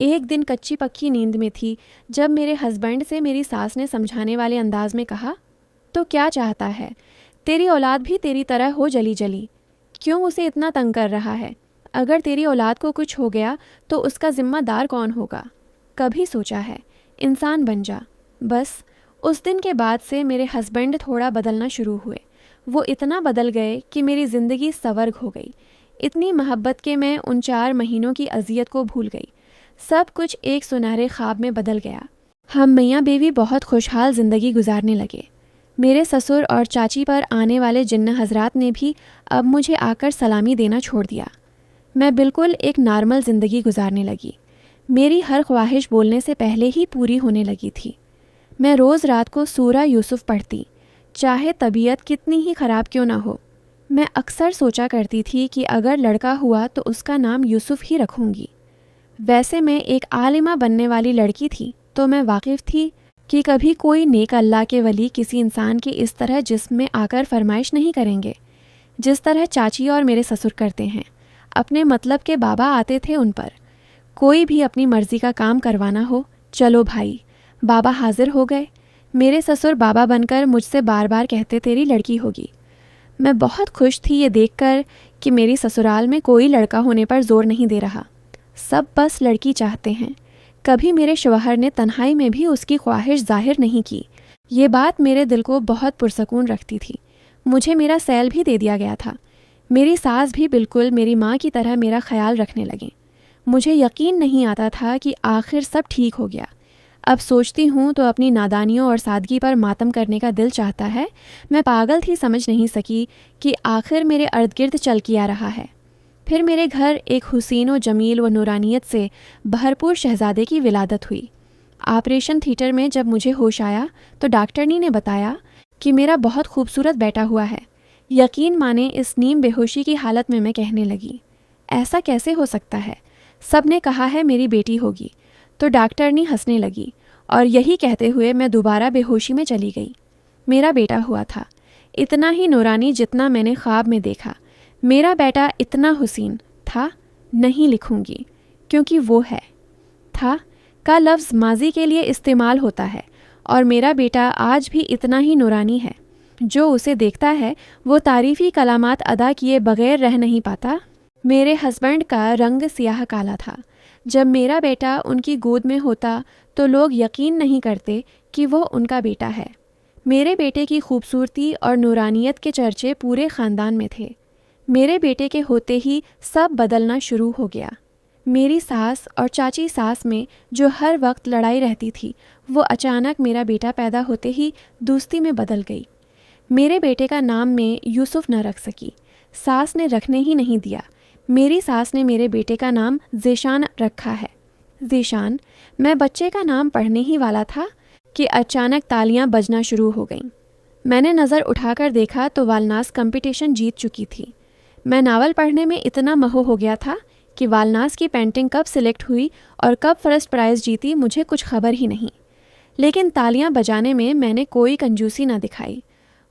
एक दिन कच्ची पक्की नींद में थी जब मेरे हस्बैंड से मेरी सास ने समझाने वाले अंदाज में कहा, तो क्या चाहता है? तेरी औलाद भी तेरी तरह हो जली जली। क्यों उसे इतना तंग कर रहा है? अगर तेरी औलाद को कुछ हो गया तो उसका जिम्मेदार कौन होगा? कभी सोचा है? इंसान बन जा। बस उस दिन के बाद से मेरे हस्बैंड थोड़ा बदलना शुरू हुए। वो इतना बदल गए कि मेरी ज़िंदगी स्वर्ग हो गई। इतनी मोहब्बत के मैं उन 4 महीनों की अजियत को भूल गई। सब कुछ एक सुनहरे ख्वाब में बदल गया। हम मियाँ बीवी बहुत खुशहाल ज़िंदगी गुजारने लगे। मेरे ससुर और चाची पर आने वाले जिन्न हजरात ने भी अब मुझे आकर सलामी देना छोड़ दिया। मैं बिल्कुल एक नॉर्मल ज़िंदगी गुजारने लगी। मेरी हर ख्वाहिश बोलने से पहले ही पूरी होने लगी थी। मैं रोज़ रात को सूरा यूसुफ पढ़ती, चाहे तबीयत कितनी ही ख़राब क्यों ना हो। मैं अक्सर सोचा करती थी कि अगर लड़का हुआ तो उसका नाम यूसुफ ही रखूँगी। वैसे मैं एक आलिमा बनने वाली लड़की थी, तो मैं वाकिफ़ थी कि कभी कोई नेक अल्लाह के वली किसी इंसान की इस तरह जिस्म में आकर फरमाइश नहीं करेंगे, जिस तरह चाची और मेरे ससुर करते हैं। अपने मतलब के बाबा आते थे उन पर। कोई भी अपनी मर्ज़ी का काम करवाना हो, चलो भाई, बाबा हाजिर हो गए। मेरे ससुर बाबा बनकर मुझसे बार बार कहते, तेरी लड़की होगी। मैं बहुत खुश थी ये देखकर कि मेरी ससुराल में कोई लड़का होने पर जोर नहीं दे रहा। सब बस लड़की चाहते हैं। कभी मेरे शौहर ने तन्हाई में भी उसकी ख्वाहिश जाहिर नहीं की। ये बात मेरे दिल को बहुत पुरसकून रखती थी। मुझे मेरा सैल भी दे दिया गया था। मेरी सास भी बिल्कुल मेरी माँ की तरह मेरा ख्याल रखने लगी। मुझे यकीन नहीं आता था कि आखिर सब ठीक हो गया। अब सोचती हूँ तो अपनी नादानियों और सादगी पर मातम करने का दिल चाहता है। मैं पागल थी, समझ नहीं सकी कि आखिर मेरे अर्द गिर्द चल किया रहा है। फिर मेरे घर एक हुसीन व जमील व नूरानियत से भरपूर शहजादे की विलादत हुई। ऑपरेशन थिएटर में जब मुझे होश आया तो डॉक्टरनी ने बताया कि मेरा बहुत खूबसूरत बेटा हुआ है। यकीन माने, इस नीम बेहोशी की हालत में मैं कहने लगी, ऐसा कैसे हो सकता है? सब ने कहा है मेरी बेटी होगी। तो डॉक्टरनी हंसने लगी और यही कहते हुए मैं दोबारा बेहोशी में चली गई। मेरा बेटा हुआ था, इतना ही नूरानी जितना मैंने ख्वाब में देखा। मेरा बेटा इतना हुसीन था, नहीं लिखूंगी क्योंकि वो है। था का लफ्ज़ माजी के लिए इस्तेमाल होता है और मेरा बेटा आज भी इतना ही नूरानी है। जो उसे देखता है वो तारीफ़ी कलामात अदा किए बगैर रह नहीं पाता। मेरे हस्बैंड का रंग सियाह काला था। जब मेरा बेटा उनकी गोद में होता तो लोग यकीन नहीं करते कि वो उनका बेटा है। मेरे बेटे की खूबसूरती और नूरानियत के चर्चे पूरे ख़ानदान में थे। मेरे बेटे के होते ही सब बदलना शुरू हो गया। मेरी सास और चाची सास में जो हर वक्त लड़ाई रहती थी, वो अचानक मेरा बेटा पैदा होते ही दोस्ती में बदल गई। मेरे बेटे का नाम मैं यूसुफ न रख सकी। सास ने रखने ही नहीं दिया। मेरी सास ने मेरे बेटे का नाम ज़ीशान रखा है। ज़ीशान। मैं बच्चे का नाम पढ़ने ही वाला था कि अचानक तालियां बजना शुरू हो गईं। मैंने नज़र उठाकर देखा तो वालनास कंपटीशन जीत चुकी थी। मैं नावल पढ़ने में इतना महो हो गया था कि वालनास की पेंटिंग कब सिलेक्ट हुई और कब फर्स्ट प्राइज़ जीती मुझे कुछ खबर ही नहीं। लेकिन तालियां बजाने में मैंने कोई कंजूसी ना दिखाई।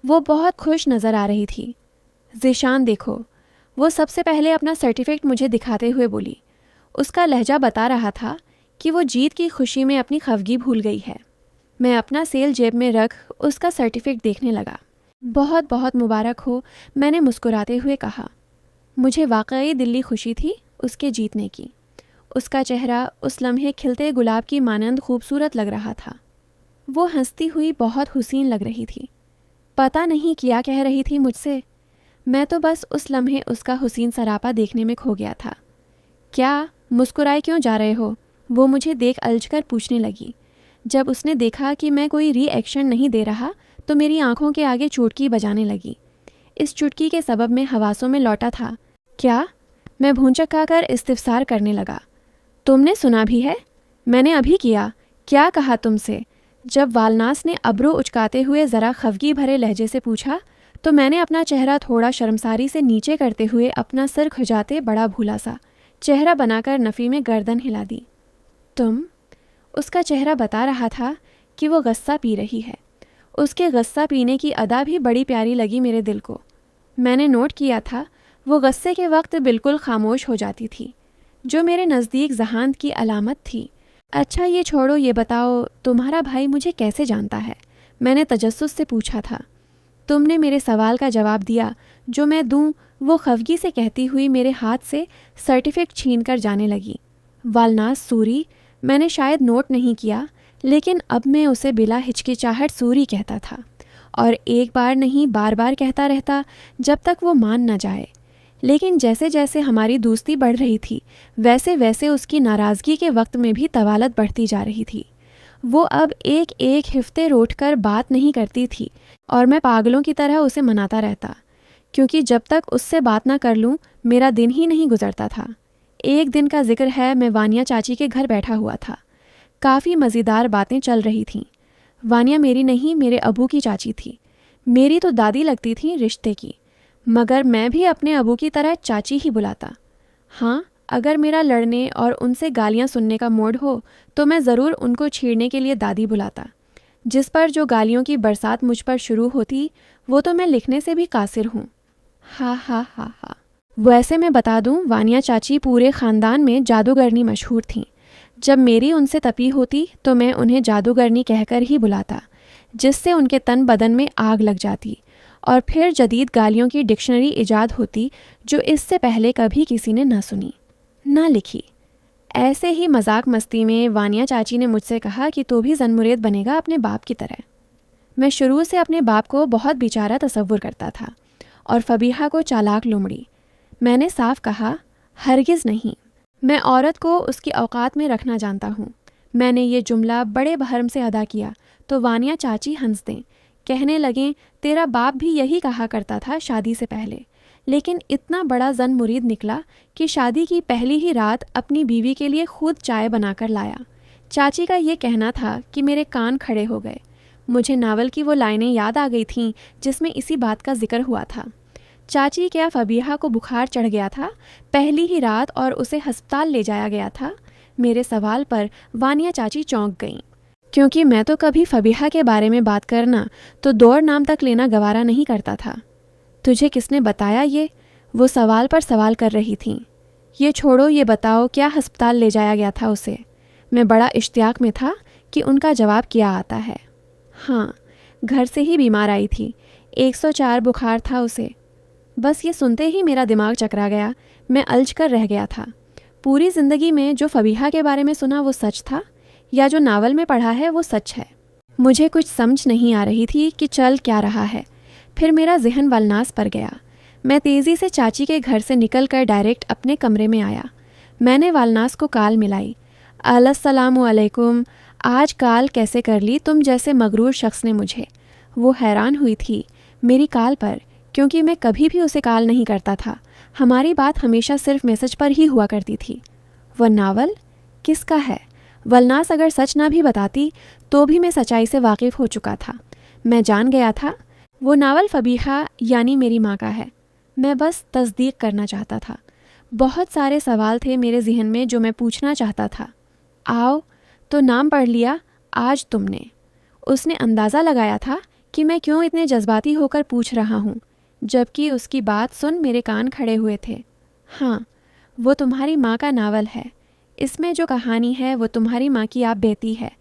वो बहुत खुश नज़र आ रही थी। ज़ीशान देखो, वो सबसे पहले अपना सर्टिफिकेट मुझे दिखाते हुए बोली। उसका लहजा बता रहा था कि वो जीत की खुशी में अपनी खफगी भूल गई है। मैं अपना सेल जेब में रख उसका सर्टिफिकेट देखने लगा। बहुत बहुत मुबारक हो, मैंने मुस्कुराते हुए कहा। मुझे वाकई दिली खुशी थी उसके जीतने की। उसका चेहरा उस लम्हे खिलते गुलाब की मानंद खूबसूरत लग रहा था। वो हंसती हुई बहुत हुसीन लग रही थी। पता नहीं क्या कह रही थी मुझसे। मैं तो बस उस लम्हे उसका हुसीन सरापा देखने में खो गया था। क्या मुस्कुराए क्यों जा रहे हो? वो मुझे देख अलझकर पूछने लगी। जब उसने देखा कि मैं कोई रिएक्शन नहीं दे रहा तो मेरी आंखों के आगे चुटकी बजाने लगी। इस चुटकी के सबब मैं हवासों में लौटा था। क्या? मैं भूंचक्काकर इस्तिफसार करने लगा। तुमने सुना भी है? मैंने अभी किया। क्या कहा तुमसे? जब वालनास ने अब्रू उचकाते हुए ज़रा खफगी भरे लहजे से पूछा तो मैंने अपना चेहरा थोड़ा शर्मसारी से नीचे करते हुए अपना सिर खुजाते बड़ा भूला सा चेहरा बनाकर नफ़ी में गर्दन हिला दी। तुम? उसका चेहरा बता रहा था कि वो गस्सा पी रही है। उसके गस्सा पीने की अदा भी बड़ी प्यारी लगी मेरे दिल को। मैंने नोट किया था वो गस्से के वक्त बिल्कुल खामोश हो जाती थी। जो मेरे नज़दीक ज़हानत की अलामत थी। अच्छा ये छोड़ो, ये बताओ तुम्हारा भाई मुझे कैसे जानता है? मैंने तजस्सुस से पूछा था। तुमने मेरे सवाल का जवाब दिया, जो मैं दूं वो खफगी से कहती हुई मेरे हाथ से सर्टिफिकेट छीन कर जाने लगी। वालनास सूरी, मैंने शायद नोट नहीं किया, लेकिन अब मैं उसे बिला हिचकिचाहट सूरी कहता था, और एक बार नहीं बार बार कहता रहता जब तक वो मान न जाए। लेकिन जैसे जैसे हमारी दोस्ती बढ़ रही थी, वैसे वैसे उसकी नाराज़गी के वक्त में भी तवालत बढ़ती जा रही थी। वो अब एक एक हिफ्ते रोट कर बात नहीं करती थी, और मैं पागलों की तरह उसे मनाता रहता, क्योंकि जब तक उससे बात ना कर लूँ मेरा दिन ही नहीं गुजरता था। एक दिन का जिक्र है, मैं वानिया चाची के घर बैठा हुआ था। काफ़ी मज़ेदार बातें चल रही थीं। वानिया मेरी नहीं, मेरे अबू की चाची थी। मेरी तो दादी लगती थी रिश्ते की, मगर मैं भी अपने अबू की तरह चाची ही बुलाता। हाँ, अगर मेरा लड़ने और उनसे गालियाँ सुनने का मूड हो तो मैं ज़रूर उनको छेड़ने के लिए दादी बुलाता। जिस पर जो गालियों की बरसात मुझ पर शुरू होती, वो तो मैं लिखने से भी कासिर हूँ। हा हा हा हा। वैसे मैं बता दूँ, वानिया चाची पूरे ख़ानदान में जादूगरनी मशहूर थीं। जब मेरी उनसे तपी होती तो मैं उन्हें जादूगरनी कहकर ही बुलाता, जिससे उनके तन बदन में आग लग जाती, और फिर जदीद गालियों की डिक्शनरी इजाद होती जो इससे पहले कभी किसी ने न सुनी, न लिखी। ऐसे ही मजाक मस्ती में वानिया चाची ने मुझसे कहा कि तू भी ज़नमुरेद बनेगा अपने बाप की तरह। मैं शुरू से अपने बाप को बहुत बेचारा तसव्वुर करता था, और फबीहा को चालाक लोमड़ी। मैंने साफ कहा, हरगिज़ नहीं, मैं औरत को उसकी औकात में रखना जानता हूँ। मैंने ये जुमला बड़े बहरम से अदा किया तो वानिया चाची हंस दें, कहने लगें, तेरा बाप भी यही कहा करता था शादी से पहले, लेकिन इतना बड़ा जन मुरीद निकला कि शादी की पहली ही रात अपनी बीवी के लिए खुद चाय बनाकर लाया। चाची का ये कहना था कि मेरे कान खड़े हो गए। मुझे नावल की वो लाइनें याद आ गई थीं जिसमें इसी बात का जिक्र हुआ था। चाची, क्या फबीहा को बुखार चढ़ गया था पहली ही रात और उसे हस्पताल ले जाया गया था? मेरे सवाल पर वानिया चाची चौंक गईं, क्योंकि मैं तो कभी फबीहा के बारे में बात करना तो दौड़ नाम तक लेना गवारा नहीं करता था। तुझे किसने बताया ये? वो सवाल पर सवाल कर रही थीं। ये छोड़ो, ये बताओ क्या हस्पताल ले जाया गया था उसे? मैं बड़ा इश्तियाक में था कि उनका जवाब क्या आता है। हाँ, घर से ही बीमार आई थी, 104 बुखार था उसे। बस ये सुनते ही मेरा दिमाग चकरा गया। मैं अलझ कर रह गया था। पूरी ज़िंदगी में जो फबीहा के बारे में सुना वो सच था, या जो नावल में पढ़ा है वो सच है? मुझे कुछ समझ नहीं आ रही थी कि चल क्या रहा है। फिर मेरा जहन वालनास पर गया। मैं तेज़ी से चाची के घर से निकलकर डायरेक्ट अपने कमरे में आया। मैंने वालनास को काल मिलाई। अस्सलामु अलैकुम, आज काल कैसे कर ली तुम जैसे मगरूर शख्स ने मुझे। वो हैरान हुई थी मेरी काल पर, क्योंकि मैं कभी भी उसे काल नहीं करता था। हमारी बात हमेशा सिर्फ मैसेज पर ही हुआ करती थी। वह नावल किसका है? वलनास अगर सच ना भी बताती तो भी मैं सच्चाई से वाकिफ़ हो चुका था। मैं जान गया था वो नावल फबीहा यानी मेरी माँ का है। मैं बस तस्दीक करना चाहता था। बहुत सारे सवाल थे मेरे जहन में जो मैं पूछना चाहता था। आओ तो नाम पढ़ लिया आज तुमने। उसने अंदाज़ा लगाया था कि मैं क्यों इतने जज्बाती होकर पूछ रहा हूँ, जबकि उसकी बात सुन मेरे कान खड़े हुए थे। हाँ, वो तुम्हारी माँ का नावल है। इसमें जो कहानी है वो तुम्हारी माँ की आप बेटी है।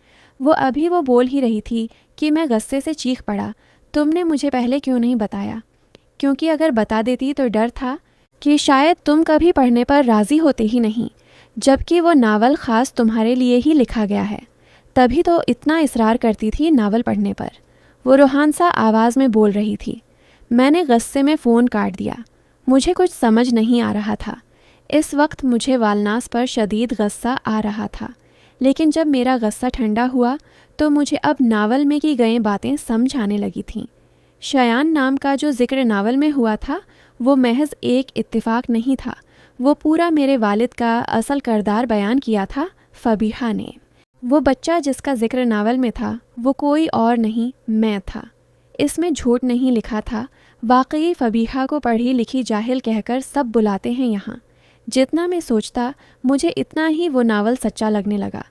वो अभी वो बोल ही रही थी कि मैं गुस्से से चीख पड़ा, तुमने मुझे पहले क्यों नहीं बताया? क्योंकि अगर बता देती तो डर था कि शायद तुम कभी पढ़ने पर राज़ी होते ही नहीं, जबकि वो नावल ख़ास तुम्हारे लिए ही लिखा गया है। तभी तो इतना इसरार करती थी नावल पढ़ने पर। वो रूहान सा आवाज़ में बोल रही थी। मैंने गुस्से में फ़ोन काट दिया। मुझे कुछ समझ नहीं आ रहा था। इस वक्त मुझे वालनास पर शदीद गुस्सा आ रहा था, लेकिन जब मेरा गुस्सा ठंडा हुआ तो मुझे अब नावल में की गई बातें समझ आने लगी थीं। शयान नाम का जो जिक्र नावल में हुआ था वो महज एक इत्तिफाक नहीं था। वो पूरा मेरे वालिद का असल किरदार बयान किया था फबीहा ने। वो बच्चा जिसका जिक्र नावल में था वो कोई और नहीं, मैं था। इसमें झूठ नहीं लिखा था। वाकई फबीहा को पढ़ी लिखी जाहिल कहकर सब बुलाते हैं यहाँ। जितना मैं सोचता मुझे इतना ही वो नावल सच्चा लगने लगा।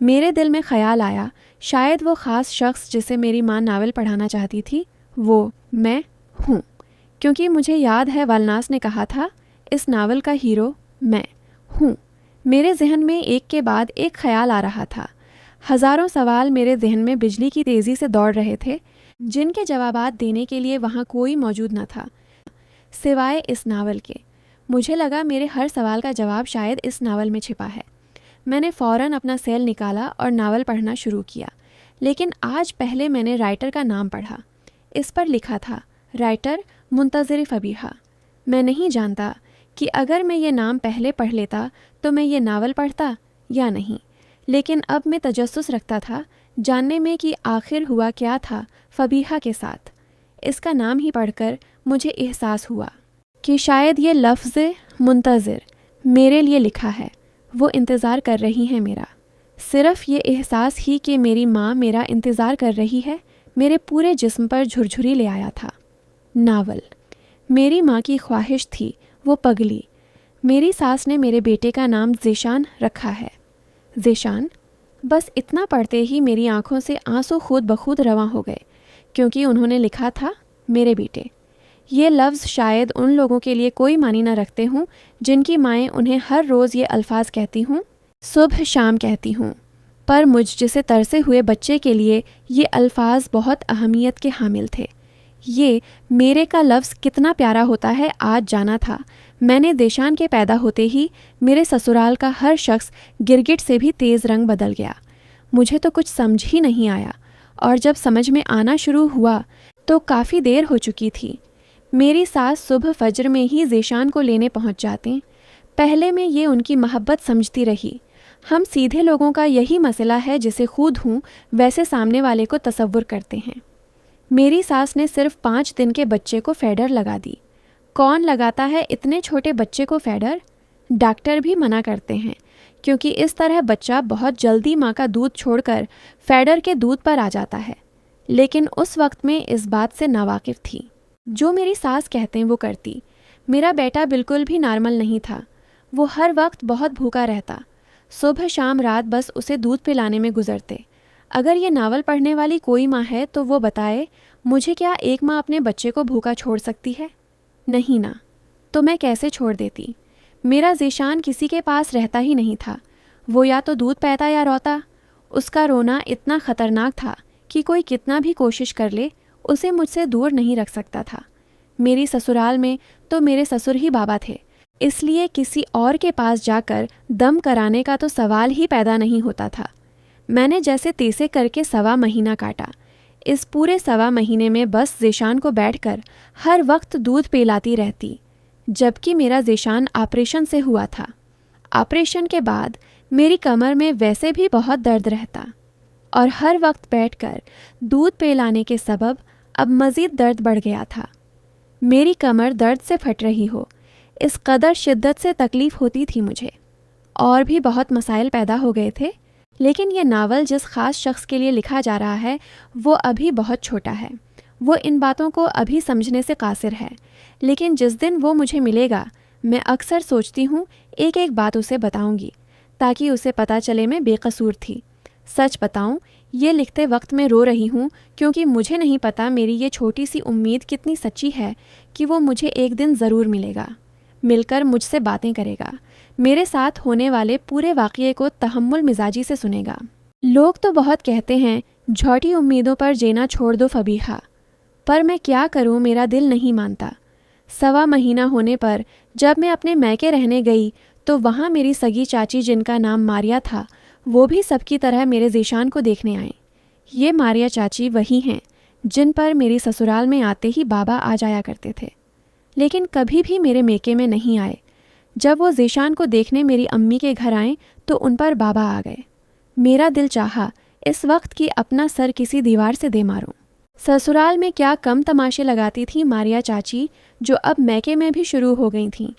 मेरे दिल में ख्याल आया, शायद वो ख़ास शख्स जिसे मेरी माँ नावल पढ़ाना चाहती थी वो मैं हूँ, क्योंकि मुझे याद है वालनास ने कहा था इस नावल का हीरो मैं हूँ। मेरे जहन में एक के बाद एक ख्याल आ रहा था। हजारों सवाल मेरे जहन में बिजली की तेज़ी से दौड़ रहे थे, जिनके जवाबात देने के लिए वहाँ कोई मौजूद न था सिवाय इस नावल के। मुझे लगा मेरे हर सवाल का जवाब शायद इस नावल में छिपा है। मैंने फ़ौरन अपना सेल निकाला और नावल पढ़ना शुरू किया। लेकिन आज पहले मैंने राइटर का नाम पढ़ा। इस पर लिखा था, राइटर मुंतज़िर फ़बीहा। मैं नहीं जानता कि अगर मैं ये नाम पहले पढ़ लेता तो मैं ये नावल पढ़ता या नहीं, लेकिन अब मैं तजस्सुस रखता था जानने में कि आखिर हुआ क्या था फ़बीहा के साथ। इसका नाम ही पढ़कर मुझे एहसास हुआ कि शायद ये लफ्ज़ मुंतज़िर मेरे लिए लिखा है। वो इंतज़ार कर रही हैं मेरा। सिर्फ़ ये एहसास ही कि मेरी माँ मेरा इंतज़ार कर रही है मेरे पूरे जिस्म पर झुरझुरी ले आया था। नावल मेरी माँ की ख्वाहिश थी, वो पगली। मेरी सास ने मेरे बेटे का नाम ज़ेशान रखा है। ज़ेशान। बस इतना पढ़ते ही मेरी आंखों से आंसू खुद ब खुद रवां हो गए, क्योंकि उन्होंने लिखा था मेरे बेटे। ये लफ्ज़ शायद उन लोगों के लिए कोई मानी न रखते हों जिनकी माएँ उन्हें हर रोज़ ये अल्फाज कहती हूँ, सुबह शाम कहती हूँ, पर मुझ जिसे तरसे हुए बच्चे के लिए ये अल्फाज बहुत अहमियत के हामिल थे। ये मेरे का लफ्ज़ कितना प्यारा होता है आज जाना था। मैंने ज़ेशान के पैदा होते ही मेरे ससुराल का हर शख्स गिरगिट से भी तेज़ रंग बदल गया। मुझे तो कुछ समझ ही नहीं आया, और जब समझ में आना शुरू हुआ तो काफ़ी देर हो चुकी थी। मेरी सास सुबह फजर में ही ज़ेशान को लेने पहुंच जाते। पहले मैं ये उनकी मोहब्बत समझती रही। हम सीधे लोगों का यही मसला है, जिसे खुद हूँ वैसे सामने वाले को तसव्वुर करते हैं। मेरी सास ने सिर्फ 5 दिन के बच्चे को फैडर लगा दी। कौन लगाता है इतने छोटे बच्चे को फैडर? डॉक्टर भी मना करते हैं, क्योंकि इस तरह बच्चा बहुत जल्दी माँ का दूध छोड़कर फैडर के दूध पर आ जाता है। लेकिन उस वक्त में इस बात से नावाकिफ़ थी। जो मेरी सास कहते हैं वो करती। मेरा बेटा बिल्कुल भी नॉर्मल नहीं था। वो हर वक्त बहुत भूखा रहता। सुबह शाम रात बस उसे दूध पिलाने में गुजरते। अगर ये नावल पढ़ने वाली कोई माँ है तो वो बताए, मुझे क्या एक माँ अपने बच्चे को भूखा छोड़ सकती है? नहीं ना। तो मैं कैसे छोड़ देती? मेरा ज़ेशान किसी के पास रहता ही नहीं था। वो या तो दूध पीता या रोता। उसका रोना इतना ख़तरनाक था कि कोई कितना भी कोशिश कर ले उसे मुझसे दूर नहीं रख सकता था। मेरी ससुराल में तो मेरे ससुर ही बाबा थे, इसलिए किसी और के पास जाकर दम कराने का तो सवाल ही पैदा नहीं होता था। मैंने जैसे तैसे करके 1.25 महीना काटा। इस पूरे 1.25 महीने में बस ज़ेशान को बैठकर हर वक्त दूध पिलाती रहती, जबकि मेरा ज़ेशान ऑपरेशन से हुआ था। ऑपरेशन के बाद मेरी कमर में वैसे भी बहुत दर्द रहता, और हर वक्त बैठकर दूध पिलाने के सबब अब मज़ीद दर्द बढ़ गया था। मेरी कमर दर्द से फट रही हो, इस कदर शिद्दत से तकलीफ़ होती थी मुझे। और भी बहुत मसाइल पैदा हो गए थे, लेकिन यह नावल जिस ख़ास शख्स के लिए लिखा जा रहा है वो अभी बहुत छोटा है। वो इन बातों को अभी समझने से कासिर है। लेकिन जिस दिन वो मुझे मिलेगा, मैं अक्सर सोचती हूँ एक एक बात उसे बताऊँगी, ताकि उसे पता चले मैं बेकसूर थी। सच बताऊँ, ये लिखते वक्त मैं रो रही हूँ, क्योंकि मुझे नहीं पता मेरी ये छोटी सी उम्मीद कितनी सच्ची है कि वो मुझे एक दिन ज़रूर मिलेगा, मिलकर मुझसे बातें करेगा, मेरे साथ होने वाले पूरे वाक़ये को तहम्मुल मिजाजी से सुनेगा। लोग तो बहुत कहते हैं झूठी उम्मीदों पर जीना छोड़ दो फ़बीहा, पर मैं क्या करूँ, मेरा दिल नहीं मानता। 1.25 महीना होने पर जब मैं अपने मैके रहने गई तो वहाँ मेरी सगी चाची, जिनका नाम मारिया था, वो भी सबकी तरह मेरे ज़ेशान को देखने आए। ये मारिया चाची वही हैं जिन पर मेरी ससुराल में आते ही बाबा आ जाया करते थे, लेकिन कभी भी मेरे मेके में नहीं आए। जब वो ज़ेशान को देखने मेरी अम्मी के घर आए तो उन पर बाबा आ गए। मेरा दिल चाहा इस वक्त कि अपना सर किसी दीवार से दे मारूं। ससुराल में क्या कम तमाशे लगाती थी मारिया चाची, जो अब मैके में भी शुरू हो गई थीं।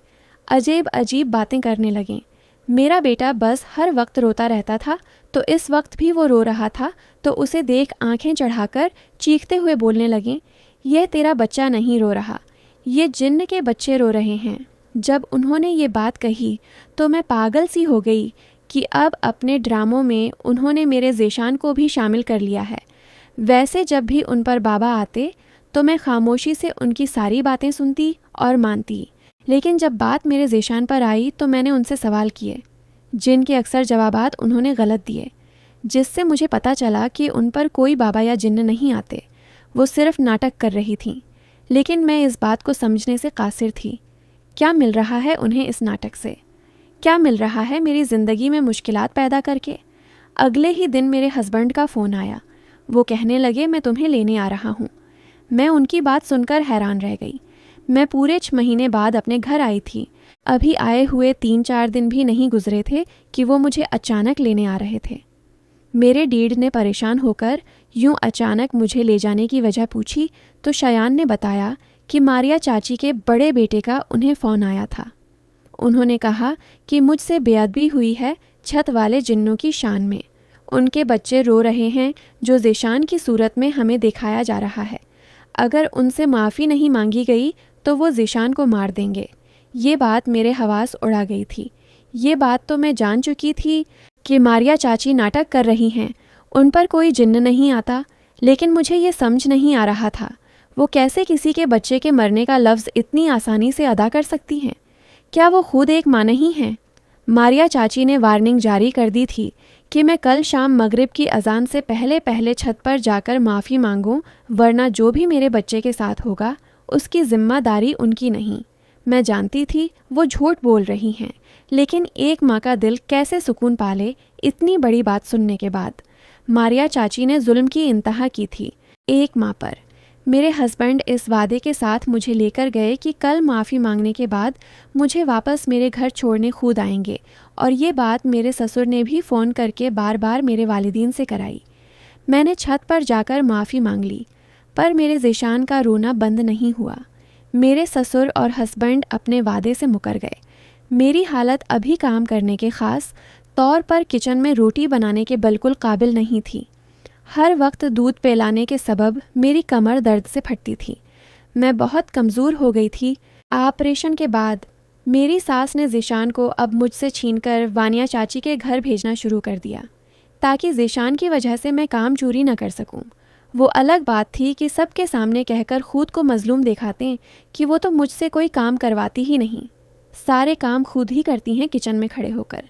अजीब अजीब बातें करने लगें। मेरा बेटा बस हर वक्त रोता रहता था, तो इस वक्त भी वो रो रहा था, तो उसे देख आंखें चढ़ाकर चीखते हुए बोलने लगें, यह तेरा बच्चा नहीं रो रहा, ये जिन्न के बच्चे रो रहे हैं। जब उन्होंने ये बात कही तो मैं पागल सी हो गई कि अब अपने ड्रामों में उन्होंने मेरे ज़ेशान को भी शामिल कर लिया है। वैसे जब भी उन पर बाबा आते तो मैं खामोशी से उनकी सारी बातें सुनती और मानती, लेकिन जब बात मेरे ज़ेशान पर आई तो मैंने उनसे सवाल किए, जिन के अक्सर जवाबात उन्होंने गलत दिए, जिससे मुझे पता चला कि उन पर कोई बाबा या जिन्न नहीं आते, वो सिर्फ नाटक कर रही थीं। लेकिन मैं इस बात को समझने से कासिर थी। क्या मिल रहा है उन्हें इस नाटक से? क्या मिल रहा है मेरी ज़िंदगी में मुश्किलात पैदा करके? अगले ही दिन मेरे हस्बैंड का फ़ोन आया। वो कहने लगे, मैं तुम्हें लेने आ रहा हूँ। मैं उनकी बात सुनकर हैरान रह गई। मैं पूरे 6 महीने बाद अपने घर आई थी। अभी आए हुए 3-4 दिन भी नहीं गुजरे थे कि वो मुझे अचानक लेने आ रहे थे। मेरे डैड ने परेशान होकर यूं अचानक मुझे ले जाने की वजह पूछी तो शयान ने बताया कि मारिया चाची के बड़े बेटे का उन्हें फ़ोन आया था। उन्होंने कहा कि मुझसे बेअदबी हुई है छत वाले जिन्नों की शान में। उनके बच्चे रो रहे हैं जो ज़ेशान की सूरत में हमें दिखाया जा रहा है। अगर उनसे माफ़ी नहीं मांगी गई तो वो ज़ेशान को मार देंगे। ये बात मेरे हवास उड़ा गई थी। ये बात तो मैं जान चुकी थी कि मारिया चाची नाटक कर रही हैं, उन पर कोई जिन्न नहीं आता, लेकिन मुझे ये समझ नहीं आ रहा था वो कैसे किसी के बच्चे के मरने का लफ्ज़ इतनी आसानी से अदा कर सकती हैं। क्या वो खुद एक माँ नहीं हैं? मारिया चाची ने वार्निंग जारी कर दी थी कि मैं कल शाम मगरिब की अजान से पहले पहले छत पर जाकर माफ़ी मांगूं, वरना जो भी मेरे बच्चे के साथ होगा उसकी जिम्मेदारी उनकी नहीं। मैं जानती थी वो झूठ बोल रही हैं, लेकिन एक माँ का दिल कैसे सुकून पाले इतनी बड़ी बात सुनने के बाद। मारिया चाची ने जुल्म की इंतहा की थी एक माँ पर। मेरे हस्बैंड इस वादे के साथ मुझे लेकर गए कि कल माफ़ी मांगने के बाद मुझे वापस मेरे घर छोड़ने खुद आएंगे, और ये बात मेरे ससुर ने भी फ़ोन करके बार बार मेरे वालिदीन से कराई। मैंने छत पर जाकर माफ़ी मांग ली, पर मेरे ज़ेशान का रोना बंद नहीं हुआ। मेरे ससुर और हस्बैंड अपने वादे से मुकर गए। मेरी हालत अभी काम करने के ख़ास तौर पर किचन में रोटी बनाने के बिल्कुल काबिल नहीं थी। हर वक्त दूध पिलाने के सबब मेरी कमर दर्द से फटती थी। मैं बहुत कमज़ोर हो गई थी। ऑपरेशन के बाद मेरी सास ने ज़ेशान को अब मुझसे छीनकर वानिया चाची के घर भेजना शुरू कर दिया, ताकि ज़ेशान की वजह से मैं काम चोरी न कर सकूं। वो अलग बात थी कि सबके सामने कहकर खुद को मजलूम दिखाते कि वो तो मुझसे कोई काम करवाती ही नहीं, सारे काम खुद ही करती हैं किचन में खड़े होकर।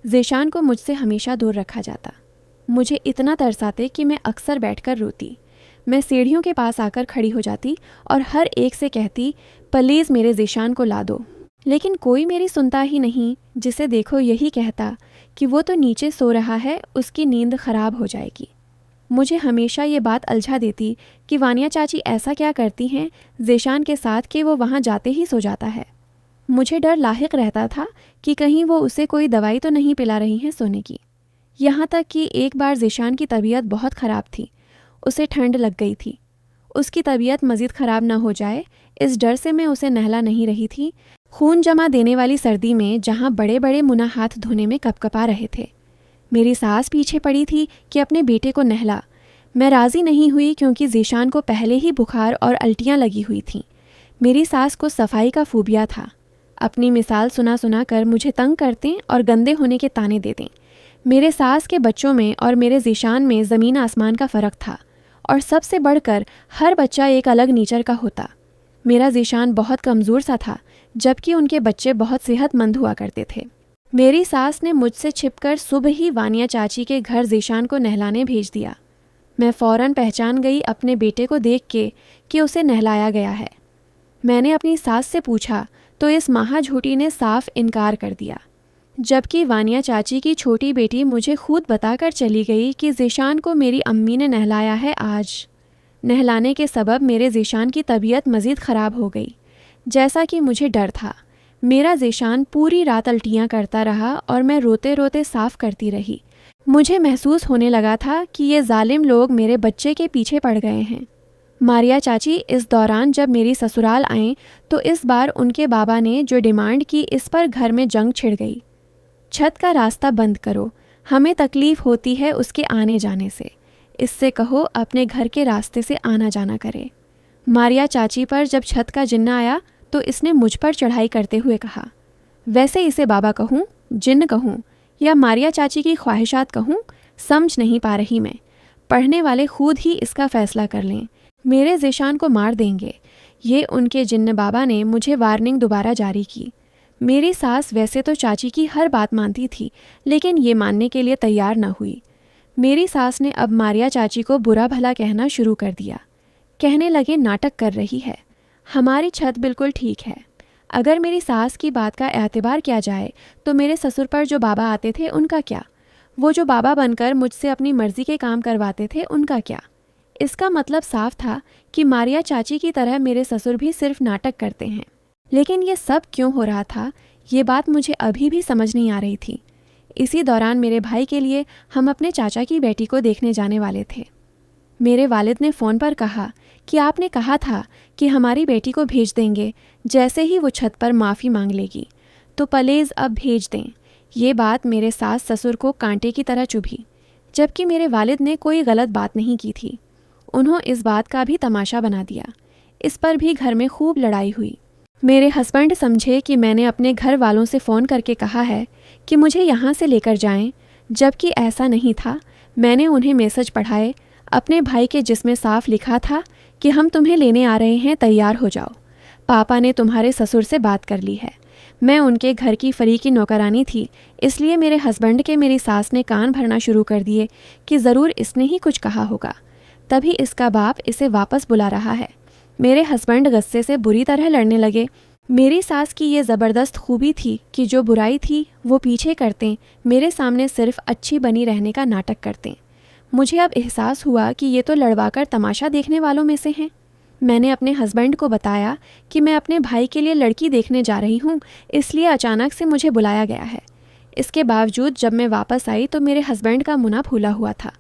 ज़ेशान को मुझसे हमेशा दूर रखा जाता। मुझे इतना तरस आते कि मैं अक्सर बैठकर रोती। मैं सीढ़ियों के पास आकर खड़ी हो जाती और हर एक से कहती, प्लीज़ मेरे ज़ेशान को ला दो। लेकिन कोई मेरी सुनता ही नहीं। जिसे देखो यही कहता कि वो तो नीचे सो रहा है, उसकी नींद खराब हो जाएगी। मुझे हमेशा ये बात अलझा देती कि वानिया चाची ऐसा क्या करती हैं ज़ेशान के साथ कि वो वहाँ जाते ही सो जाता है। मुझे डर लाहिक रहता था कि कहीं वो उसे कोई दवाई तो नहीं पिला रही हैं सोने की। यहाँ तक कि एक बार ज़ेशान की तबीयत बहुत ख़राब थी। उसे ठंड लग गई थी। उसकी तबीयत मज़ीद ख़राब ना हो जाए, इस डर से मैं उसे नहला नहीं रही थी। खून जमा देने वाली सर्दी में जहाँ बड़े बड़े मुना हाथ धोने में कपकपा रहे थे। मेरी सास पीछे पड़ी थी कि अपने बेटे को नहला। मैं राज़ी नहीं हुई क्योंकि ज़ेशान को पहले ही बुखार और उल्टियाँ लगी हुई थीं। मेरी सास को सफाई का फूबिया था। अपनी मिसाल सुना सुना कर मुझे तंग करते और गंदे होने के ताने देते। मेरे सास के बच्चों में और मेरे ज़ेशान में ज़मीन आसमान का फ़र्क था, और सबसे बढ़कर हर बच्चा एक अलग नेचर का होता। मेरा ज़ेशान बहुत कमज़ोर सा था, जबकि उनके बच्चे बहुत सेहतमंद हुआ करते थे। मेरी सास ने मुझसे छिपकर सुबह ही वानिया चाची के घर ज़ेशान को नहलाने भेज दिया। मैं फ़ौरन पहचान गई अपने बेटे को देख के कि उसे नहलाया गया है। मैंने अपनी सास से पूछा तो इस महाझूठी ने साफ इनकार कर दिया, जबकि वानिया चाची की छोटी बेटी मुझे खुद बताकर चली गई कि ज़ेशान को मेरी अम्मी ने नहलाया है आज। नहलाने के सबब मेरे ज़ेशान की तबीयत मज़ीद ख़राब हो गई, जैसा कि मुझे डर था। मेरा ज़ेशान पूरी रात उल्टियाँ करता रहा और मैं रोते रोते साफ़ करती रही। मुझे महसूस होने लगा था कि ये जालिम लोग मेरे बच्चे के पीछे पड़ गए हैं। मारिया चाची इस दौरान जब मेरी ससुराल आएँ तो इस बार उनके बाबा ने जो डिमांड की, इस पर घर में जंग छिड़ गई। छत का रास्ता बंद करो, हमें तकलीफ़ होती है उसके आने जाने से। इससे कहो अपने घर के रास्ते से आना जाना करे। मारिया चाची पर जब छत का जिन्न आया तो इसने मुझ पर चढ़ाई करते हुए कहा, वैसे इसे बाबा कहूँ, जिन्न कहूँ या मारिया चाची की ख्वाहिशात कहूँ, समझ नहीं पा रही मैं। पढ़ने वाले खुद ही इसका फ़ैसला कर लें। मेरे ज़ेशान को मार देंगे। ये उनके जिन्न बाबा ने मुझे वार्निंग दोबारा जारी की। मेरी सास वैसे तो चाची की हर बात मानती थी, लेकिन ये मानने के लिए तैयार न हुई। मेरी सास ने अब मारिया चाची को बुरा भला कहना शुरू कर दिया। कहने लगे नाटक कर रही है, हमारी छत बिल्कुल ठीक है। अगर मेरी सास की बात का एतबार किया जाए तो मेरे ससुर पर जो बाबा आते थे उनका क्या? वो जो बाबा बनकर मुझसे अपनी मर्जी के काम करवाते थे उनका क्या? इसका मतलब साफ था कि मारिया चाची की तरह मेरे ससुर भी सिर्फ नाटक करते हैं। लेकिन ये सब क्यों हो रहा था, ये बात मुझे अभी भी समझ नहीं आ रही थी। इसी दौरान मेरे भाई के लिए हम अपने चाचा की बेटी को देखने जाने वाले थे। मेरे वालिद ने फ़ोन पर कहा कि आपने कहा था कि हमारी बेटी को भेज देंगे जैसे ही वो छत पर माफ़ी मांग लेगी, तो प्लीज़ अब भेज दें। ये बात मेरे सास ससुर को कांटे की तरह चुभी, जबकि मेरे वालिद ने कोई गलत बात नहीं की थी। उन्होंने इस बात का भी तमाशा बना दिया। इस पर भी घर में खूब लड़ाई हुई। मेरे हस्बैंड समझे कि मैंने अपने घर वालों से फ़ोन करके कहा है कि मुझे यहाँ से लेकर जाएं, जबकि ऐसा नहीं था। मैंने उन्हें मैसेज पढ़ाए अपने भाई के, जिसमें साफ लिखा था कि हम तुम्हें लेने आ रहे हैं, तैयार हो जाओ। पापा ने तुम्हारे ससुर से बात कर ली है। मैं उनके घर की फरीकी नौकरानी थी, इसलिए मेरे हस्बैंड के मेरी सास ने कान भरना शुरू कर दिए कि ज़रूर इसने ही कुछ कहा होगा, तभी इसका बाप इसे वापस बुला रहा है। मेरे हस्बैंड गुस्से से बुरी तरह लड़ने लगे। मेरी सास की ये ज़बरदस्त खूबी थी कि जो बुराई थी वो पीछे करते, मेरे सामने सिर्फ अच्छी बनी रहने का नाटक करते। मुझे अब एहसास हुआ कि ये तो लड़वाकर तमाशा देखने वालों में से हैं। मैंने अपने हस्बैंड को बताया कि मैं अपने भाई के लिए लड़की देखने जा रही हूँ, इसलिए अचानक से मुझे बुलाया गया है। इसके बावजूद जब मैं वापस आई तो मेरे हस्बैंड का मुँह फूला हुआ था।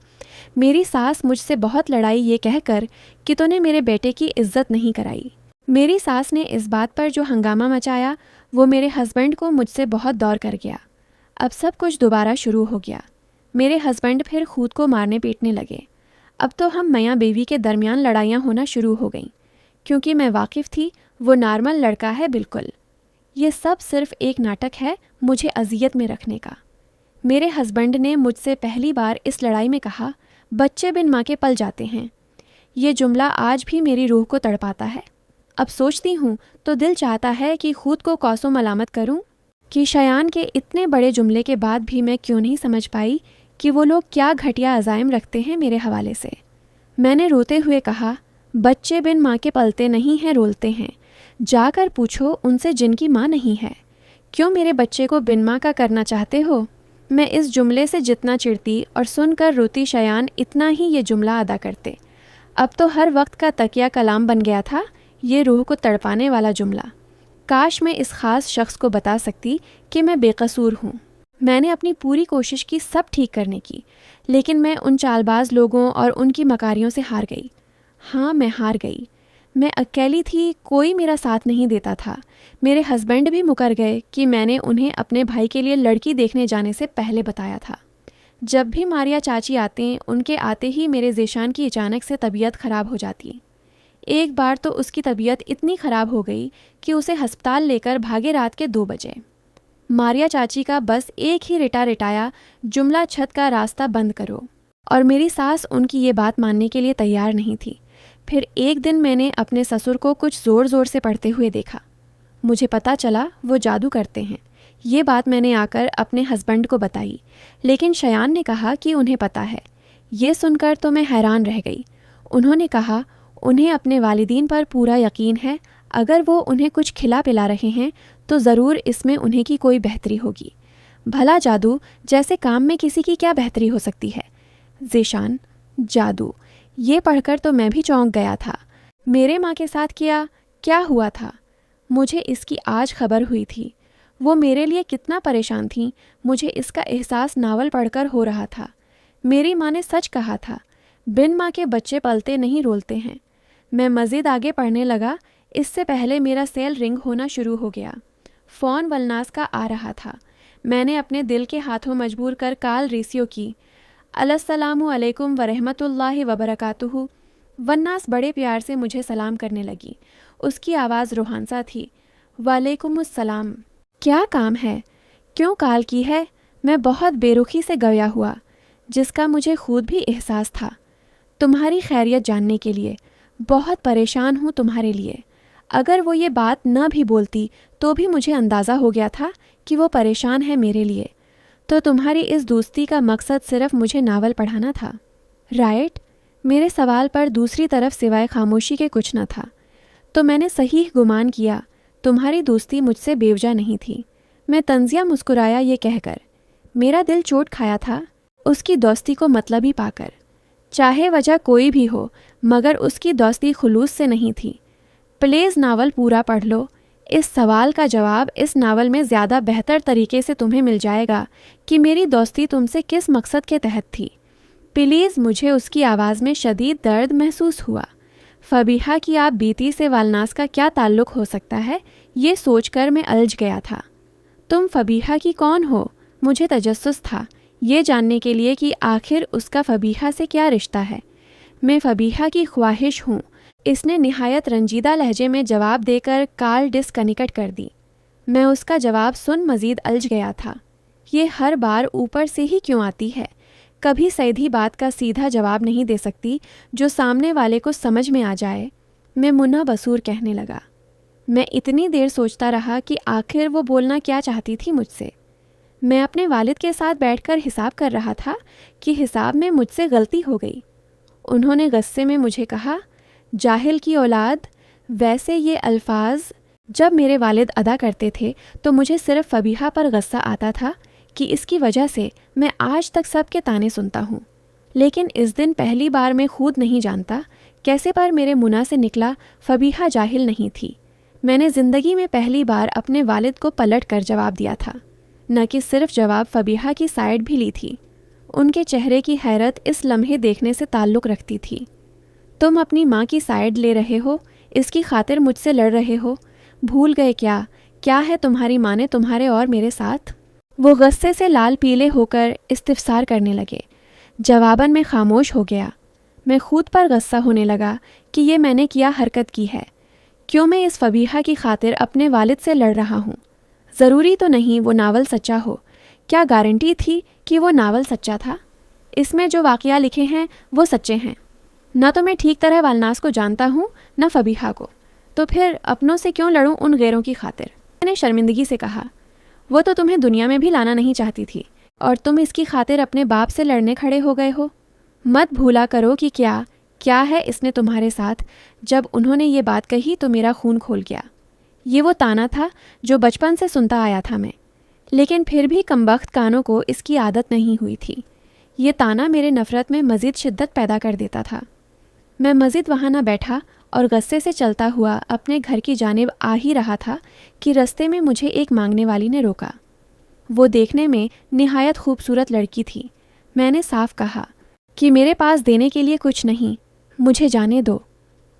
मेरी सास मुझसे बहुत लड़ाई ये कहकर कि तूने मेरे बेटे की इज्जत नहीं कराई। मेरी सास ने इस बात पर जो हंगामा मचाया वो मेरे हस्बैंड को मुझसे बहुत दौर कर गया। अब सब कुछ दोबारा शुरू हो गया। मेरे हस्बैंड फिर खुद को मारने पीटने लगे। अब तो हम मियाँ बीवी के दरमियान लड़ाइयाँ होना शुरू हो गईं, क्योंकि मैं वाकिफ़ थी वो नॉर्मल लड़का है बिल्कुल। ये सब सिर्फ एक नाटक है मुझे अजियत में रखने का। मेरे हस्बैंड ने मुझसे पहली बार इस लड़ाई में कहा, बच्चे बिन माँ के पल जाते हैं। ये जुमला आज भी मेरी रूह को तड़पाता है। अब सोचती हूँ तो दिल चाहता है कि खुद को कौसो मलामत करूँ कि शयान के इतने बड़े जुमले के बाद भी मैं क्यों नहीं समझ पाई कि वो लोग क्या घटिया अज़ाइम रखते हैं मेरे हवाले से। मैंने रोते हुए कहा, बच्चे बिन माँ के पलते नहीं हैं, रोलते हैं। जाकर पूछो उनसे जिनकी माँ नहीं है। क्यों मेरे बच्चे को बिन माँ का करना चाहते हो? मैं इस जुमले से जितना चिढ़ती और सुनकर रोती शयान इतना ही ये जुमला अदा करते। अब तो हर वक्त का तकिया कलाम बन गया था ये रूह को तड़पाने वाला जुमला। काश मैं इस ख़ास शख्स को बता सकती कि मैं बेकसूर हूँ। मैंने अपनी पूरी कोशिश की सब ठीक करने की, लेकिन मैं उन चालबाज लोगों और उनकी मकारियों से हार गई। हाँ, मैं हार गई। मैं अकेली थी, कोई मेरा साथ नहीं देता था। मेरे हस्बैंड भी मुकर गए कि मैंने उन्हें अपने भाई के लिए लड़की देखने जाने से पहले बताया था। जब भी मारिया चाची आते, उनके आते ही मेरे ज़ेशान की अचानक से तबीयत ख़राब हो जाती। एक बार तो उसकी तबीयत इतनी ख़राब हो गई कि उसे अस्पताल लेकर भागे रात के 2 बजे। मारिया चाची का बस एक ही रिटाया जुमला, छत का रास्ता बंद करो, और मेरी सास उनकी ये बात मानने के लिए तैयार नहीं थी। फिर एक दिन मैंने अपने ससुर को कुछ ज़ोर ज़ोर से पढ़ते हुए देखा। मुझे पता चला वो जादू करते हैं। ये बात मैंने आकर अपने हस्बैंड को बताई, लेकिन शयान ने कहा कि उन्हें पता है। ये सुनकर तो मैं हैरान रह गई। उन्होंने कहा उन्हें अपने वालिदीन पर पूरा यकीन है, अगर वो उन्हें कुछ खिला पिला रहे हैं तो ज़रूर इसमें उन्हें की कोई बेहतरी होगी। भला जादू जैसे काम में किसी की क्या बेहतरी हो सकती है? ज़ेशान, जादू, ये पढ़कर तो मैं भी चौंक गया था। मेरे माँ के साथ क्या हुआ था, मुझे इसकी आज खबर हुई थी। वो मेरे लिए कितना परेशान थी, मुझे इसका एहसास नावल पढ़कर हो रहा था। मेरी माँ ने सच कहा था, बिन माँ के बच्चे पलते नहीं, रोलते हैं। मैं मज़ीद आगे पढ़ने लगा। इससे पहले मेरा सेल रिंग होना शुरू हो गया। फ़ोन वलनास का आ रहा था। मैंने अपने दिल के हाथों मजबूर कर काल रेसियो की। अस्सलामु अलैकुम वरहमतुल्लाहि वबरकातुहू। वन्नास बड़े प्यार से मुझे सलाम करने लगी। उसकी आवाज़ रूहानसा थी। वालेकुमुस्सलाम। क्या काम है? क्यों काल की है? मैं बहुत बेरुखी से गया हुआ, जिसका मुझे खुद भी एहसास था। तुम्हारी खैरियत जानने के लिए। बहुत परेशान हूँ तुम्हारे लिए। अगर वो ये बात न भी बोलती तो भी मुझे अंदाज़ा हो गया था कि वो परेशान है मेरे लिए। तो तुम्हारी इस दोस्ती का मकसद सिर्फ मुझे नावल पढ़ाना था, राइट? मेरे सवाल पर दूसरी तरफ सिवाय खामोशी के कुछ न था। तो मैंने सही गुमान किया, तुम्हारी दोस्ती मुझसे बेवजह नहीं थी। मैं तंजिया मुस्कुराया ये कहकर, मेरा दिल चोट खाया था उसकी दोस्ती को मतलबी पाकर। चाहे वजह कोई भी हो, मगर उसकी दोस्ती खुलूस से नहीं थी। प्लीज़ नावल पूरा पढ़ लो। इस सवाल का जवाब इस नावल में ज़्यादा बेहतर तरीके से तुम्हें मिल जाएगा कि मेरी दोस्ती तुमसे किस मकसद के तहत थी। प्लीज़। मुझे उसकी आवाज़ में शदीद दर्द महसूस हुआ। फबीहा की आप बीती से वालनास का क्या ताल्लुक़ हो सकता है, ये सोचकर मैं अलझ गया था। तुम फबीहा की कौन हो? मुझे तजस्सुस था ये जानने के लिए कि आखिर उसका फबीहा से क्या रिश्ता है। मैं फबीहा की ख्वाहिश हूँ, इसने निहायत रंजीदा लहजे में जवाब देकर कॉल डिस्कनेक्ट कर दी। मैं उसका जवाब सुन मज़ीद अलझ गया था। ये हर बार ऊपर से ही क्यों आती है? कभी सीधी बात का सीधा जवाब नहीं दे सकती जो सामने वाले को समझ में आ जाए। मैं मुन्ना बसूर कहने लगा। मैं इतनी देर सोचता रहा कि आखिर वो बोलना क्या चाहती थी मुझसे। मैं अपने वालिद के साथ बैठकर हिसाब कर रहा था कि हिसाब में मुझसे गलती हो गई। उन्होंने गुस्से में मुझे कहा, जाहिल की औलाद। वैसे ये अल्फाज जब मेरे वालिद अदा करते थे तो मुझे सिर्फ फबीहा पर गुस्सा आता था कि इसकी वजह से मैं आज तक सबके ताने सुनता हूँ। लेकिन इस दिन पहली बार मैं खुद नहीं जानता कैसे पर मेरे मुना से निकला फबीहा जाहिल नहीं थी। मैंने ज़िंदगी में पहली बार अपने वालिद को पलट कर जवाब दिया था, न कि सिर्फ जवाब फबीहा की साइड भी ली थी। उनके चेहरे की हैरत इस लम्हे देखने से ताल्लुक़ रखती थी। तुम अपनी माँ की साइड ले रहे हो, इसकी खातिर मुझसे लड़ रहे हो। भूल गए क्या? क्या है तुम्हारी माँ ने तुम्हारे और मेरे साथ? वो गुस्से से लाल पीले होकर इस्तिफसार करने लगे। जवाबन में खामोश हो गया। मैं खुद पर गुस्सा होने लगा कि ये मैंने क्या हरकत की है। क्यों मैं इस फबीहा की खातिर अपने वालिद से लड़ रहा हूँ? ज़रूरी तो नहीं वो नावल सच्चा हो। क्या गारंटी थी कि वो नावल सच्चा था? इसमें जो वाक़या लिखे हैं वो सच्चे हैं। न तो मैं ठीक तरह वालनास को जानता हूँ न फबीहा को, तो फिर अपनों से क्यों लड़ूं उन गैरों की खातिर? मैंने शर्मिंदगी से कहा। वो तो तुम्हें दुनिया में भी लाना नहीं चाहती थी और तुम इसकी खातिर अपने बाप से लड़ने खड़े हो गए हो। मत भूला करो कि क्या है इसने तुम्हारे साथ। जब उन्होंने ये बात कही तो मेरा खून खोल गया। ये वो ताना था जो बचपन से सुनता आया था मैं, लेकिन फिर भी कमबख्त कानों को इसकी आदत नहीं हुई थी। ये ताना मेरे नफ़रत में मज़ीद शिद्दत पैदा कर देता था। मैं मज़ीद वहाँ न बैठा और गुस्से से चलता हुआ अपने घर की जानिब आ ही रहा था कि रास्ते में मुझे एक मांगने वाली ने रोका। वो देखने में निहायत खूबसूरत लड़की थी। मैंने साफ कहा कि मेरे पास देने के लिए कुछ नहीं, मुझे जाने दो।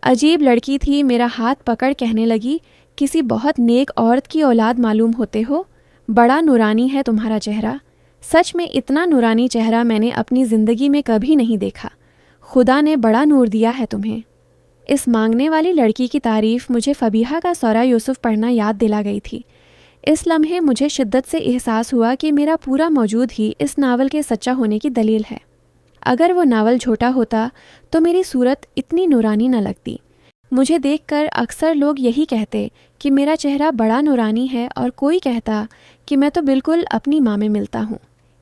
अजीब लड़की थी। मेरा हाथ पकड़ कहने लगी, किसी बहुत नेक औरत की औलाद मालूम होते हो। बड़ा नूरानी है तुम्हारा चेहरा। सच में इतना नूरानी चेहरा मैंने अपनी ज़िंदगी में कभी नहीं देखा। खुदा ने बड़ा नूर दिया है तुम्हें। इस मांगने वाली लड़की की तारीफ़ मुझे फबीहा का सौरा यूसुफ पढ़ना याद दिला गई थी। इस लम्हे मुझे शिद्दत से एहसास हुआ कि मेरा पूरा मौजूद ही इस नावल के सच्चा होने की दलील है। अगर वो नावल झूठा होता तो मेरी सूरत इतनी नूरानी न लगती। मुझे देखकर अक्सर लोग यही कहते कि मेरा चेहरा बड़ा नूरानी है और कोई कहता कि मैं तो बिल्कुल अपनी माँ में मिलता हूँ।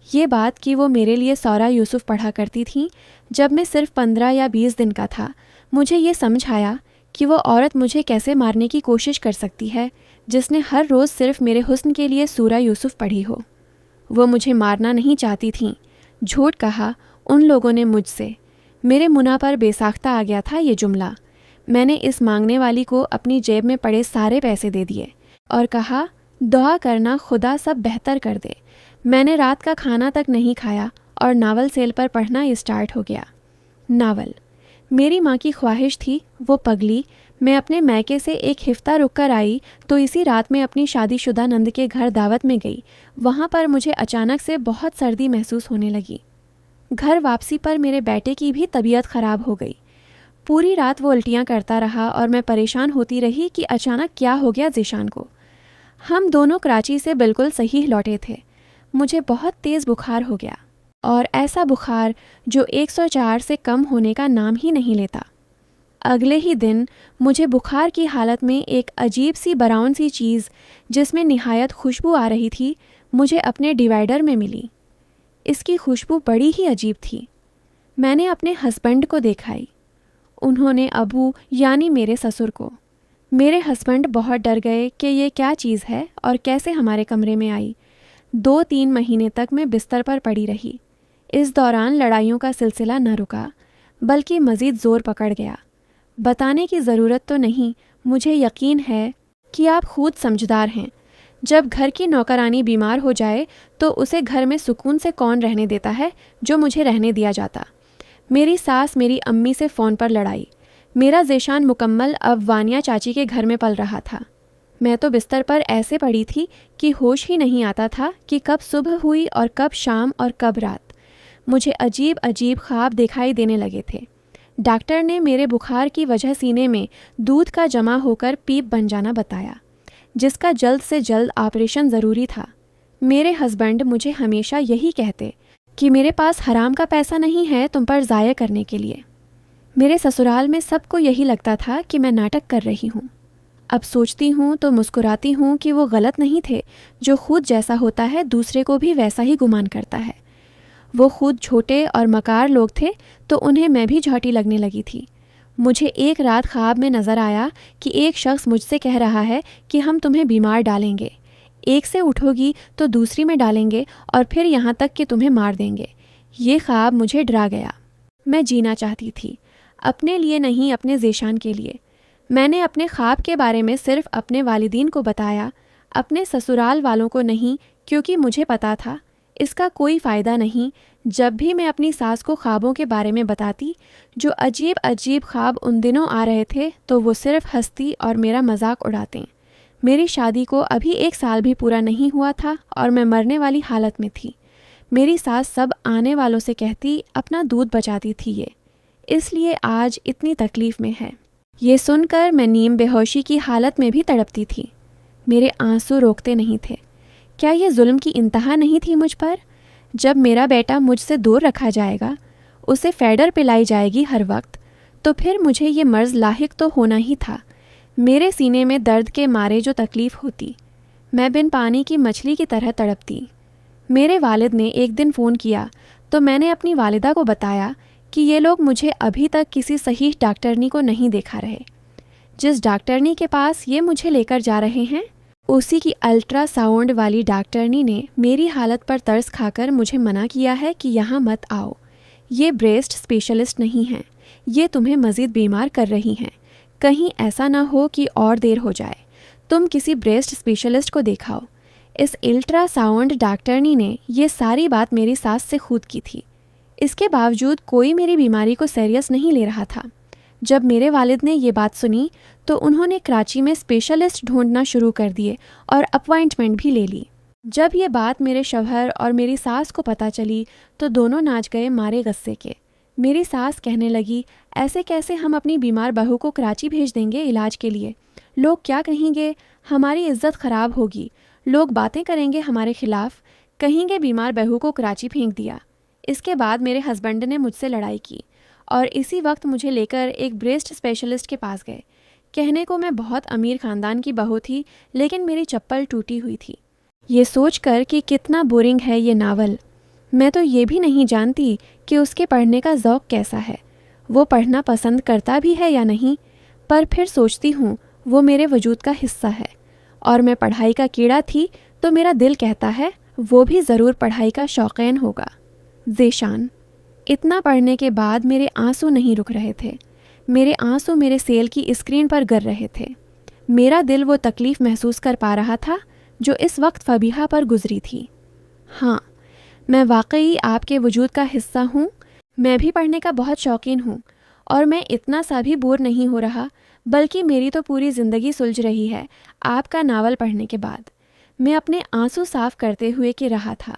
ये बात कि वो मेरे लिए सौरा यूसुफ पढ़ा करती थी जब मैं सिर्फ 15 या 20 दिन का था, मुझे ये समझ आया कि वो औरत मुझे कैसे मारने की कोशिश कर सकती है जिसने हर रोज़ सिर्फ मेरे हुस्न के लिए सूरा यूसुफ पढ़ी हो। वो मुझे मारना नहीं चाहती थीं। झूठ कहा उन लोगों ने मुझसे। मेरे मुना पर बेसाख्ता आ गया था ये जुमला। मैंने इस मांगने वाली को अपनी जेब में पड़े सारे पैसे दे दिए और कहा, दुआ करना खुदा सब बेहतर कर दे। मैंने रात का खाना तक नहीं खाया और नावल सेल पर पढ़ना स्टार्ट हो गया। नावल मेरी माँ की ख्वाहिश थी, वो पगली। मैं अपने मैके से एक हफ्ता रुक कर आई तो इसी रात में अपनी शादीशुदा नंद के घर दावत में गई। वहाँ पर मुझे अचानक से बहुत सर्दी महसूस होने लगी। घर वापसी पर मेरे बेटे की भी तबीयत ख़राब हो गई। पूरी रात वो उल्टियाँ करता रहा और मैं परेशान होती रही कि अचानक क्या हो गया ज़ीशान को। हम दोनों कराची से बिल्कुल सही लौटे थे। मुझे बहुत तेज़ बुखार हो गया और ऐसा बुखार जो 104 से कम होने का नाम ही नहीं लेता। अगले ही दिन मुझे बुखार की हालत में एक अजीब सी ब्राउन सी चीज़ जिसमें निहायत खुशबू आ रही थी मुझे अपने डिवाइडर में मिली। इसकी खुशबू बड़ी ही अजीब थी। मैंने अपने हस्बैंड को दिखाई। उन्होंने अबू यानी मेरे ससुर को। मेरे हस्बैंड बहुत डर गए कि ये क्या चीज़ है और कैसे हमारे कमरे में आई। 2-3 महीने तक मैं बिस्तर पर पड़ी रही। इस दौरान लड़ाइयों का सिलसिला न रुका, बल्कि मज़ीद ज़ोर पकड़ गया। बताने की ज़रूरत तो नहीं, मुझे यकीन है कि आप खुद समझदार हैं। जब घर की नौकरानी बीमार हो जाए तो उसे घर में सुकून से कौन रहने देता है, जो मुझे रहने दिया जाता। मेरी सास मेरी अम्मी से फ़ोन पर लड़ाई। मेरा ज़ेशान मुकम्मल अब वानिया चाची के घर में पल रहा था। मैं तो बिस्तर पर ऐसे पड़ी थी कि होश ही नहीं आता था कि कब सुबह हुई और कब शाम और कब रात। मुझे अजीब अजीब ख्वाब दिखाई देने लगे थे। डॉक्टर ने मेरे बुखार की वजह सीने में दूध का जमा होकर पीप बन जाना बताया, जिसका जल्द से जल्द ऑपरेशन ज़रूरी था। मेरे हस्बैंड मुझे हमेशा यही कहते कि मेरे पास हराम का पैसा नहीं है तुम पर ज़ाया करने के लिए। मेरे ससुराल में सबको यही लगता था कि मैं नाटक कर रही हूँ। अब सोचती हूँ तो मुस्कुराती हूँ कि वो गलत नहीं थे। जो खुद जैसा होता है दूसरे को भी वैसा ही गुमान करता है। वो खुद छोटे और मकार लोग थे तो उन्हें मैं भी झोटी लगने लगी थी। मुझे एक रात ख्वाब में नज़र आया कि एक शख्स मुझसे कह रहा है कि हम तुम्हें बीमार डालेंगे, एक से उठोगी तो दूसरी में डालेंगे और फिर यहाँ तक कि तुम्हें मार देंगे। ये ख्वाब मुझे डरा गया। मैं जीना चाहती थी, अपने लिए नहीं, अपने ज़ेशान के लिए। मैंने अपने ख्वाब के बारे में सिर्फ अपने वालिदीन को बताया, अपने ससुराल वालों को नहीं, क्योंकि मुझे पता था इसका कोई फ़ायदा नहीं। जब भी मैं अपनी सास को ख्वाबों के बारे में बताती, जो अजीब अजीब ख्वाब उन दिनों आ रहे थे, तो वो सिर्फ हंसती और मेरा मजाक उड़ाते। मेरी शादी को अभी 1 साल भी पूरा नहीं हुआ था और मैं मरने वाली हालत में थी। मेरी सास सब आने वालों से कहती अपना दूध बचाती थी ये, इसलिए आज इतनी तकलीफ़ में है। ये सुनकर मैं नीम बेहोशी की हालत में भी तड़पती थी। मेरे आंसू रोकते नहीं थे। क्या ये जुल्म की इंतहा नहीं थी मुझ पर? जब मेरा बेटा मुझसे दूर रखा जाएगा, उसे फैडर पिलाई जाएगी हर वक्त, तो फिर मुझे ये मर्ज़ लाहिक तो होना ही था। मेरे सीने में दर्द के मारे जो तकलीफ़ होती, मैं बिन पानी की मछली की तरह तड़पती। मेरे वालिद ने एक दिन फ़ोन किया तो मैंने अपनी वालिदा को बताया कि ये लोग मुझे अभी तक किसी सही डॉक्टरनी को नहीं देखा रहे। जिस डॉक्टरनी के पास ये मुझे लेकर जा रहे हैं, उसी की अल्ट्रासाउंड वाली डॉक्टरनी ने मेरी हालत पर तरस खाकर मुझे मना किया है कि यहाँ मत आओ। ये ब्रेस्ट स्पेशलिस्ट नहीं हैं, ये तुम्हें मज़ीद बीमार कर रही हैं। कहीं ऐसा ना हो कि और देर हो जाए, तुम किसी ब्रेस्ट स्पेशलिस्ट को दिखाओ। इस अल्ट्रासाउंड डॉक्टरनी ने ये सारी बात मेरी सास से खुद की थी। इसके बावजूद कोई मेरी बीमारी को सीरियस नहीं ले रहा था। जब मेरे वालिद ने ये बात सुनी तो उन्होंने कराची में स्पेशलिस्ट ढूंढना शुरू कर दिए और अपॉइंटमेंट भी ले ली। जब ये बात मेरे शौहर और मेरी सास को पता चली तो दोनों नाच गए मारे गुस्से के। मेरी सास कहने लगी, ऐसे कैसे हम अपनी बीमार बहू को कराची भेज देंगे इलाज के लिए? लोग क्या कहेंगे? हमारी इज्जत ख़राब होगी, लोग बातें करेंगे हमारे खिलाफ, कहेंगे बीमार बहू को कराची फेंक दिया। इसके बाद मेरे हस्बैंड ने मुझसे लड़ाई की और इसी वक्त मुझे लेकर एक ब्रेस्ट स्पेशलिस्ट के पास गए। कहने को मैं बहुत अमीर ख़ानदान की बहू थी, लेकिन मेरी चप्पल टूटी हुई थी। ये सोचकर कि कितना बोरिंग है ये नावल। मैं तो ये भी नहीं जानती कि उसके पढ़ने का ज़ौक़ कैसा है, वो पढ़ना पसंद करता भी है या नहीं। पर फिर सोचती हूँ वो मेरे वजूद का हिस्सा है और मैं पढ़ाई का कीड़ा थी तो मेरा दिल कहता है वो भी ज़रूर पढ़ाई का शौकीन होगा। ज़ेशान। इतना पढ़ने के बाद मेरे आंसू नहीं रुक रहे थे। मेरे आंसू मेरे सेल की स्क्रीन पर गिर रहे थे। मेरा दिल वो तकलीफ़ महसूस कर पा रहा था जो इस वक्त फबीहा पर गुजरी थी। हाँ, मैं वाकई आपके वजूद का हिस्सा हूँ। मैं भी पढ़ने का बहुत शौकीन हूँ और मैं इतना सा भी बोर नहीं हो रहा, बल्कि मेरी तो पूरी ज़िंदगी सुलझ रही है आपका नावल पढ़ने के बाद। मैं अपने आंसू साफ़ करते हुए कि रहा था।